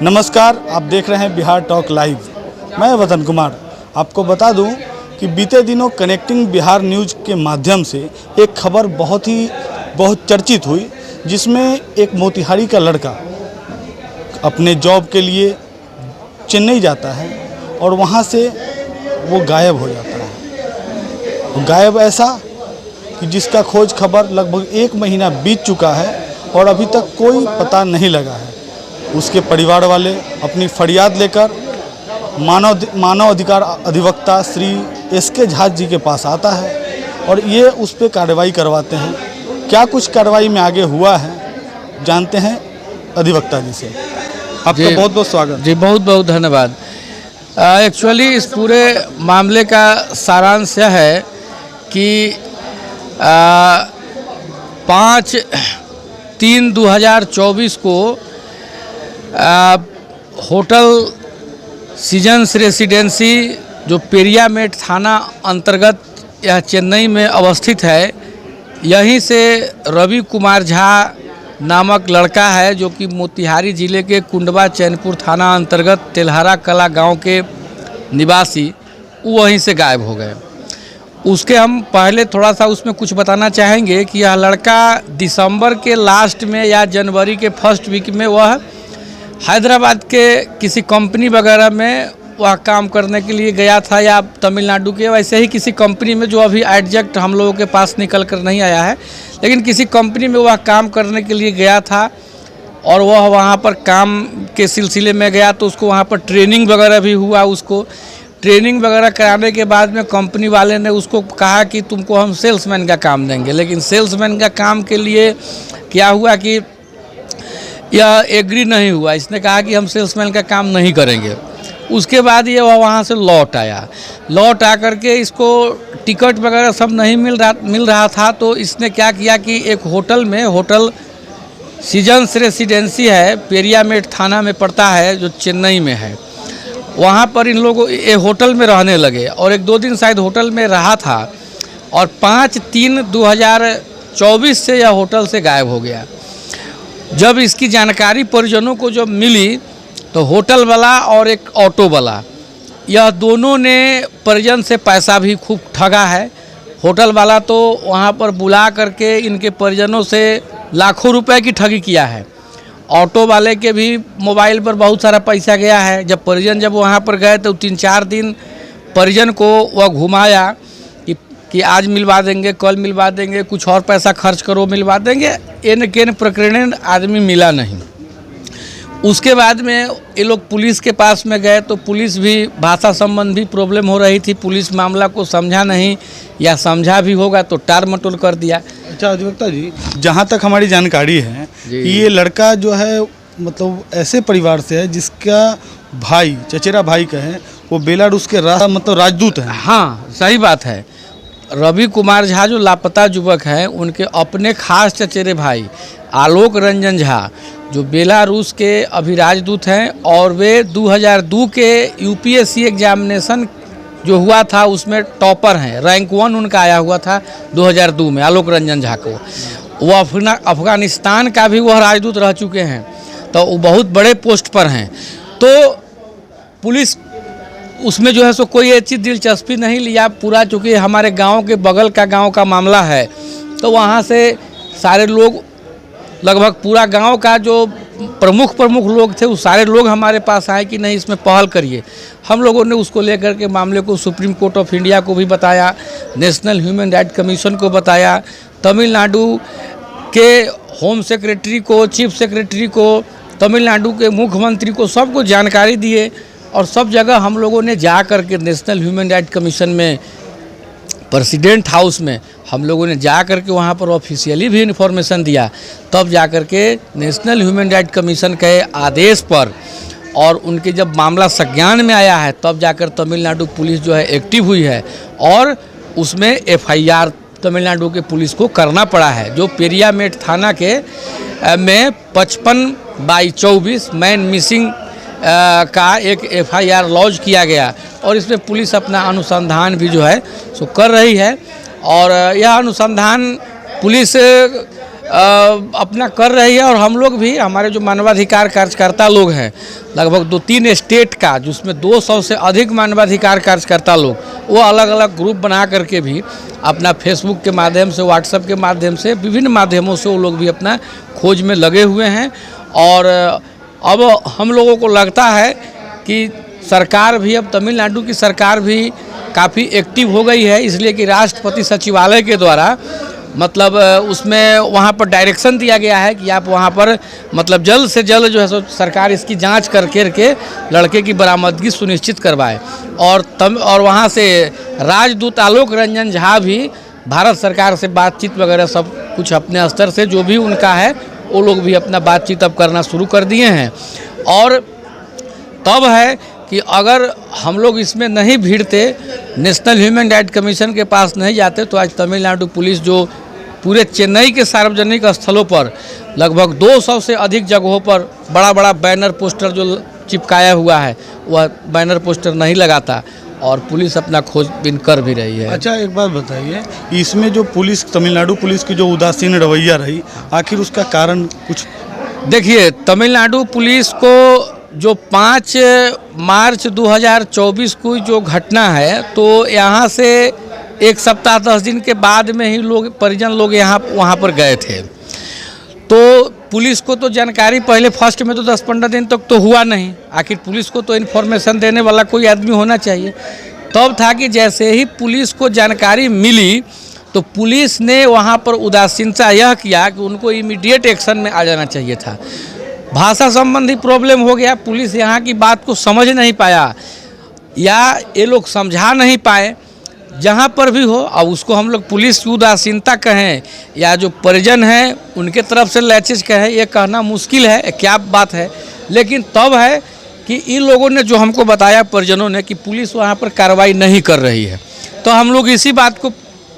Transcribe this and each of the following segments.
नमस्कार, आप देख रहे हैं बिहार टॉक लाइव। मैं वतन कुमार। आपको बता दूं कि बीते दिनों कनेक्टिंग बिहार न्यूज़ के माध्यम से एक खबर बहुत चर्चित हुई, जिसमें एक मोतिहारी का लड़का अपने जॉब के लिए चेन्नई जाता है और वहां से वो गायब हो जाता है। गायब ऐसा कि जिसका खोज खबर लगभग 1 महीना बीत चुका है और अभी तक कोई पता नहीं लगा है। उसके परिवार वाले अपनी फरियाद लेकर मानव अधिकार अधिवक्ता श्री SK झा जी के पास आता है और ये उस पर कार्रवाई करवाते हैं। क्या कुछ कार्रवाई में आगे हुआ है, जानते हैं अधिवक्ता जी से। आपका बहुत बहुत स्वागत जी। बहुत बहुत धन्यवाद। एक्चुअली इस पूरे मामले का सारांश यह है कि 5/3/2024 को होटल सीजन्स रेसिडेंसी जो पेरियामेट थाना अंतर्गत यह चेन्नई में अवस्थित है, यहीं से रवि कुमार झा नामक लड़का है जो कि मोतिहारी ज़िले के कुंडवा चैनपुर थाना अंतर्गत तेल्हारा कला गांव के निवासी, वहीं से गायब हो गए। उसके हम पहले थोड़ा सा उसमें कुछ बताना चाहेंगे कि यह लड़का दिसंबर के लास्ट में या जनवरी के फर्स्ट वीक में वह हैदराबाद के किसी कंपनी वगैरह में वह काम करने के लिए गया था, या तमिलनाडु के वैसे ही किसी कंपनी में, जो अभी एग्जैक्ट हम लोगों के पास निकल कर नहीं आया है, लेकिन किसी कंपनी में वह काम करने के लिए गया था। और वह वहाँ पर काम के सिलसिले में गया तो उसको वहाँ पर ट्रेनिंग वगैरह भी हुआ। उसको ट्रेनिंग वगैरह कराने के बाद में कंपनी वाले ने उसको कहा कि तुमको हम सेल्समैन का काम देंगे, लेकिन सेल्समैन का काम के लिए क्या हुआ कि यह एग्री नहीं हुआ। इसने कहा कि हम सेल्समैन का काम नहीं करेंगे। उसके बाद ये वहाँ से लौट आया। लौट आकर के इसको टिकट वगैरह सब नहीं मिल रहा था, तो इसने क्या किया कि एक होटल में, होटल सीजन्स रेसिडेंसी है, पेरियामेट थाना में पड़ता है जो चेन्नई में है, वहाँ पर इन लोगों ये होटल में रहने लगे और 1-2 दिन शायद होटल में रहा था और 5/3/2024 से यह होटल से गायब हो गया। जब इसकी जानकारी परिजनों को जब मिली तो होटल वाला और एक ऑटो वाला, यह दोनों ने परिजन से पैसा भी खूब ठगा है। होटल वाला तो वहाँ पर बुला करके इनके परिजनों से लाखों रुपए की ठगी किया है। ऑटो वाले के भी मोबाइल पर बहुत सारा पैसा गया है। जब परिजन वहाँ पर गए तो 3-4 दिन परिजन को वह घुमाया कि आज मिलवा देंगे, कल मिलवा देंगे, कुछ और पैसा खर्च करो मिलवा देंगे। इन केन प्रकरण आदमी मिला नहीं। उसके बाद में ये लोग पुलिस के पास में गए तो पुलिस भी भाषा संबंधी प्रॉब्लम हो रही थी। पुलिस मामला को समझा नहीं, या समझा भी होगा तो टार मटोल कर दिया। अच्छा अधिवक्ता जी, जहाँ तक हमारी जानकारी है कि ये लड़का जो है मतलब ऐसे परिवार से है जिसका भाई, चचेरा भाई कहें, वो बेलारूस के राजदूत हैं। हाँ, सही बात है। रवि कुमार झा जो लापता युवक हैं, उनके अपने खास चचेरे भाई आलोक रंजन झा जो बेलारूस के अभी राजदूत हैं, और वे 2002 के UPSC एग्जामिनेशन जो हुआ था उसमें टॉपर हैं। रैंक 1 उनका आया हुआ था 2002 में, आलोक रंजन झा को। वो अफगानिस्तान का भी वह राजदूत रह चुके हैं, तो वो बहुत बड़े पोस्ट पर हैं। तो पुलिस उसमें जो है सो कोई ऐसी दिलचस्पी नहीं लिया पूरा, चूँकि हमारे गांव के बगल का गांव का मामला है, तो वहाँ से सारे लोग, लगभग पूरा गांव का जो प्रमुख लोग थे, वो सारे लोग हमारे पास आए कि नहीं इसमें पहल करिए। हम लोगों ने उसको लेकर के मामले को सुप्रीम कोर्ट ऑफ इंडिया को भी बताया, नेशनल ह्यूमन राइट कमीशन को बताया, तमिलनाडु के होम सेक्रेटरी को, चीफ सेक्रेटरी को, तमिलनाडु के मुख्यमंत्री को, सबको जानकारी दिए। और सब जगह हम लोगों ने जा कर के नेशनल ह्यूमन राइट कमीशन में, प्रेसिडेंट हाउस में हम लोगों ने जा कर के वहाँ पर ऑफिशियली भी इन्फॉर्मेशन दिया। तब जा कर के नेशनल ह्यूमन राइट कमीशन के आदेश पर और उनके जब मामला संज्ञान में आया है, तब जाकर तमिलनाडु पुलिस जो है एक्टिव हुई है और उसमें FIR तमिलनाडु के पुलिस को करना पड़ा है, जो पेरियामेट थाना के में 55/24 मैन मिसिंग का एक FIR लॉन्च किया गया और इसमें पुलिस अपना अनुसंधान भी जो है सो कर रही है। और यह अनुसंधान पुलिस अपना कर रही है। और हम लोग भी, हमारे जो मानवाधिकार कार्यकर्ता लोग हैं, लगभग 2-3 स्टेट का, जिसमें 200 से अधिक मानवाधिकार कार्यकर्ता लोग, वो अलग अलग ग्रुप बना करके भी अपना फेसबुक के माध्यम से, व्हाट्सएप के माध्यम से, विभिन्न माध्यमों से वो लोग भी अपना खोज में लगे हुए हैं। और अब हम लोगों को लगता है कि सरकार भी, अब तमिलनाडु की सरकार भी काफ़ी एक्टिव हो गई है, इसलिए कि राष्ट्रपति सचिवालय के द्वारा मतलब उसमें वहाँ पर डायरेक्शन दिया गया है कि आप वहाँ पर मतलब जल्द से जल्द जो है सो सरकार इसकी जांच करके लड़के की बरामदगी सुनिश्चित करवाए। और वहाँ से राजदूत आलोक रंजन झा भी भारत सरकार से बातचीत वगैरह सब कुछ अपने स्तर से जो भी उनका है, वो लोग भी अपना बातचीत अब करना शुरू कर दिए हैं। और तब है कि अगर हम लोग इसमें नहीं भिड़ते, नेशनल ह्यूमन राइट कमीशन के पास नहीं जाते, तो आज तमिलनाडु पुलिस जो पूरे चेन्नई के सार्वजनिक स्थलों पर लगभग 200 से अधिक जगहों पर बड़ा बड़ा बैनर पोस्टर जो चिपकाया हुआ है, वह बैनर पोस्टर नहीं लगाता और पुलिस अपना खोजबीन कर भी रही है। अच्छा, एक बात बताइए, इसमें जो पुलिस, तमिलनाडु पुलिस की जो उदासीन रवैया रही, आखिर उसका कारण कुछ? देखिए, तमिलनाडु पुलिस को जो 5 मार्च 2024 को जो घटना है, तो यहाँ से 1 सप्ताह 10 दिन के बाद में ही लोग, परिजन लोग वहाँ पर गए थे। तो पुलिस को तो जानकारी पहले फर्स्ट में तो 10-15 दिन तक तो हुआ नहीं। आखिर पुलिस को तो इन्फॉर्मेशन देने वाला कोई आदमी होना चाहिए। तब था कि जैसे ही पुलिस को जानकारी मिली, तो पुलिस ने वहाँ पर उदासीनता यह किया कि उनको इमीडिएट एक्शन में आ जाना चाहिए था। भाषा संबंधी प्रॉब्लम हो गया, पुलिस यहाँ की बात को समझ नहीं पाया या ये लोग समझा नहीं पाए। जहाँ पर भी हो, अब उसको हम लोग पुलिस की उदासीनता कहें या जो परिजन हैं उनके तरफ से लैचेज कहें, ये कहना मुश्किल है, क्या बात है। लेकिन तब है कि इन लोगों ने जो हमको बताया, परिजनों ने, कि पुलिस वहाँ पर कार्रवाई नहीं कर रही है, तो हम लोग इसी बात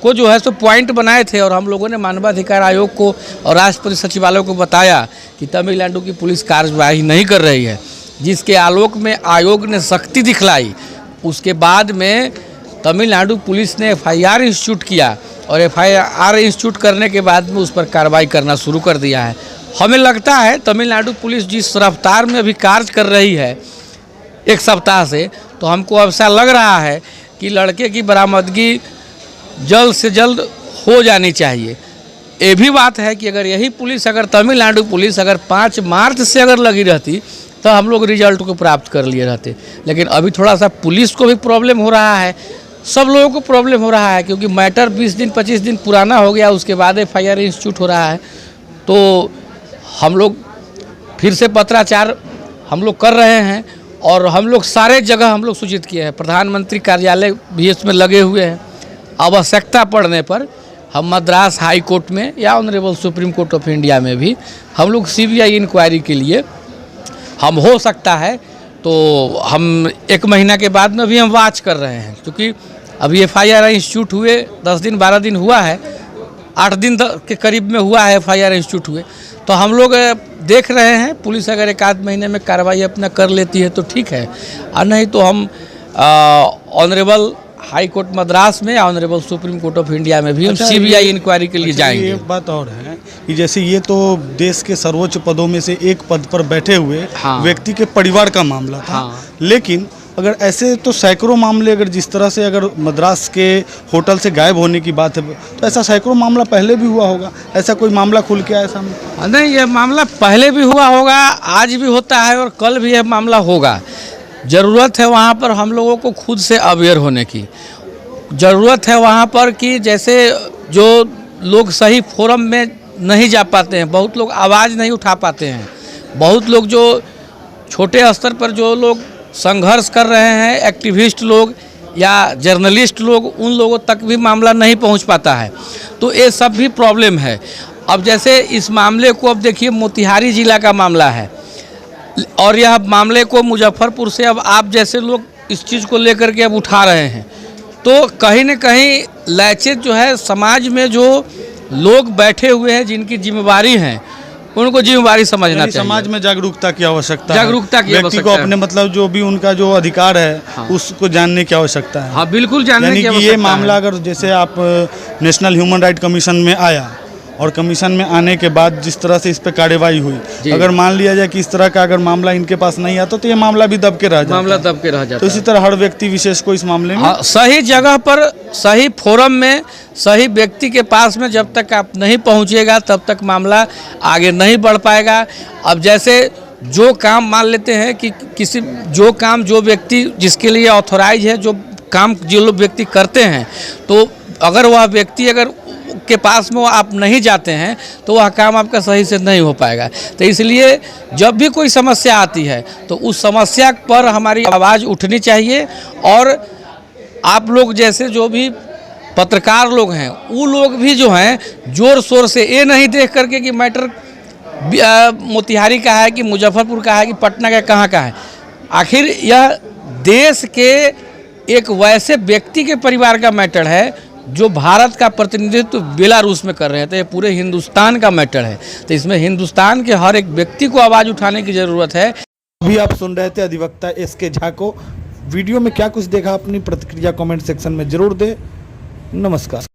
को जो है सो पॉइंट बनाए थे। और हम लोगों ने मानवाधिकार आयोग को और राष्ट्रपति सचिवालय को बताया कि तमिलनाडु की पुलिस कार्रवाई नहीं कर रही है, जिसके आलोक में आयोग ने सख्ती दिखलाई। उसके बाद में तमिलनाडु पुलिस ने FIR इंस्टीट्यूट किया और FIR इंस्टीट्यूट करने के बाद में उस पर कार्रवाई करना शुरू कर दिया है। हमें लगता है तमिलनाडु पुलिस जिस रफ्तार में अभी कार्य कर रही है 1 सप्ताह से, तो हमको ऐसा लग रहा है कि लड़के की बरामदगी जल्द से जल्द हो जानी चाहिए। ये भी बात है कि अगर यही पुलिस, अगर तमिलनाडु पुलिस अगर 5 मार्च से अगर लगी रहती, तो हम लोग रिजल्ट को प्राप्त कर लिए रहते। लेकिन अभी थोड़ा सा पुलिस को भी प्रॉब्लम हो रहा है, सब लोगों को प्रॉब्लम हो रहा है, क्योंकि मैटर 20 दिन 25 दिन पुराना हो गया, उसके बाद FIR इंस्टीट्यूट हो रहा है। तो हम लोग फिर से पत्राचार हम लोग कर रहे हैं और हम लोग सारे जगह हम लोग सूचित किए हैं। प्रधानमंत्री कार्यालय भी इसमें लगे हुए हैं। आवश्यकता पड़ने पर हम मद्रास हाई कोर्ट में या honourable supreme court of India में भी हम लोग CBI इंक्वायरी के लिए, हम हो सकता है तो हम 1 महीना के बाद में भी हम वाच कर रहे हैं, क्योंकि अभी FIR इंस्टीट्यूट हुए 10 दिन 12 दिन हुआ है, 8 दिन के करीब में हुआ है FIR इंस्टीट्यूट हुए। तो हम लोग देख रहे हैं, पुलिस अगर 1-8 महीने में कार्रवाई अपना कर लेती है तो ठीक है, और नहीं तो हम ऑनरेबल हाई कोर्ट मद्रास में या honourable supreme court of India में भी हम CBI इंक्वायरी के लिए जाएंगे। एक बात और है कि जैसे ये तो देश के सर्वोच्च पदों में से एक पद पर बैठे हुए व्यक्ति के परिवार का मामला था, लेकिन अगर ऐसे तो सैकड़ों मामले, अगर जिस तरह से अगर मद्रास के होटल से गायब होने की बात है, तो ऐसा सैकड़ों मामला पहले भी हुआ होगा। ऐसा कोई मामला खुल के आया सामने? नहीं, ये मामला पहले भी हुआ होगा, आज भी होता है और कल भी यह मामला होगा। ज़रूरत है वहाँ पर हम लोगों को खुद से अवेयर होने की ज़रूरत है वहाँ पर, कि जैसे जो लोग सही फोरम में नहीं जा पाते हैं, बहुत लोग आवाज़ नहीं उठा पाते हैं, बहुत लोग जो छोटे स्तर पर जो लोग संघर्ष कर रहे हैं, एक्टिविस्ट लोग या जर्नलिस्ट लोग, उन लोगों तक भी मामला नहीं पहुँच पाता है। तो ये सब भी प्रॉब्लम है। अब जैसे इस मामले को, अब देखिए मोतिहारी जिला का मामला है और यह मामले को मुजफ्फरपुर से अब आप जैसे लोग इस चीज़ को लेकर के अब उठा रहे हैं, तो कहीं न कहीं लैचेज जो है समाज में जो लोग बैठे हुए हैं, जिनकी जिम्मेवारी है, उनको जिम्मेवारी समझना चाहिए। समाज में जागरूकता की आवश्यकता है, व्यक्ति को अपने मतलब जो भी उनका जो अधिकार है उसको जानने की आवश्यकता है। हाँ, बिल्कुल जानने की आवश्यकता है। ये मामला अगर जैसे आप नेशनल ह्यूमन राइट कमीशन में आया और कमीशन में आने के बाद जिस तरह से इस पर कार्रवाई हुई, अगर मान लिया जाए कि इस तरह का अगर मामला इनके पास नहीं आता तो ये मामला भी दब के रह जाता, मामला दब के रह जाता। तो इसी तरह हर व्यक्ति विशेष को इस मामले में सही जगह पर, सही फोरम में, सही व्यक्ति के पास में जब तक आप नहीं पहुंचिएगा तब तक मामला आगे नहीं बढ़ पाएगा। अब जैसे जो काम मान लेते हैं कि किसी जो काम जो व्यक्ति जिसके लिए ऑथोराइज है, जो काम जो लोग व्यक्ति करते हैं, तो अगर वह व्यक्ति अगर के पास में आप नहीं जाते हैं तो वह काम आपका सही से नहीं हो पाएगा। तो इसलिए जब भी कोई समस्या आती है तो उस समस्या पर हमारी आवाज़ उठनी चाहिए, और आप लोग जैसे जो भी पत्रकार लोग हैं वो लोग भी जो हैं ज़ोर शोर से ये नहीं देख करके कि मैटर मोतिहारी का है कि मुजफ्फरपुर का है कि पटना का कहाँ का है, आखिर यह देश के एक वैसे व्यक्ति के परिवार का मैटर है जो भारत का प्रतिनिधित्व बेलारूस में कर रहे हैं। तो ये पूरे हिंदुस्तान का मैटर है, तो इसमें हिंदुस्तान के हर एक व्यक्ति को आवाज़ उठाने की ज़रूरत है। अभी आप सुन रहे थे अधिवक्ता SK झा को। वीडियो में क्या कुछ देखा अपनी प्रतिक्रिया कमेंट सेक्शन में जरूर दें। नमस्कार।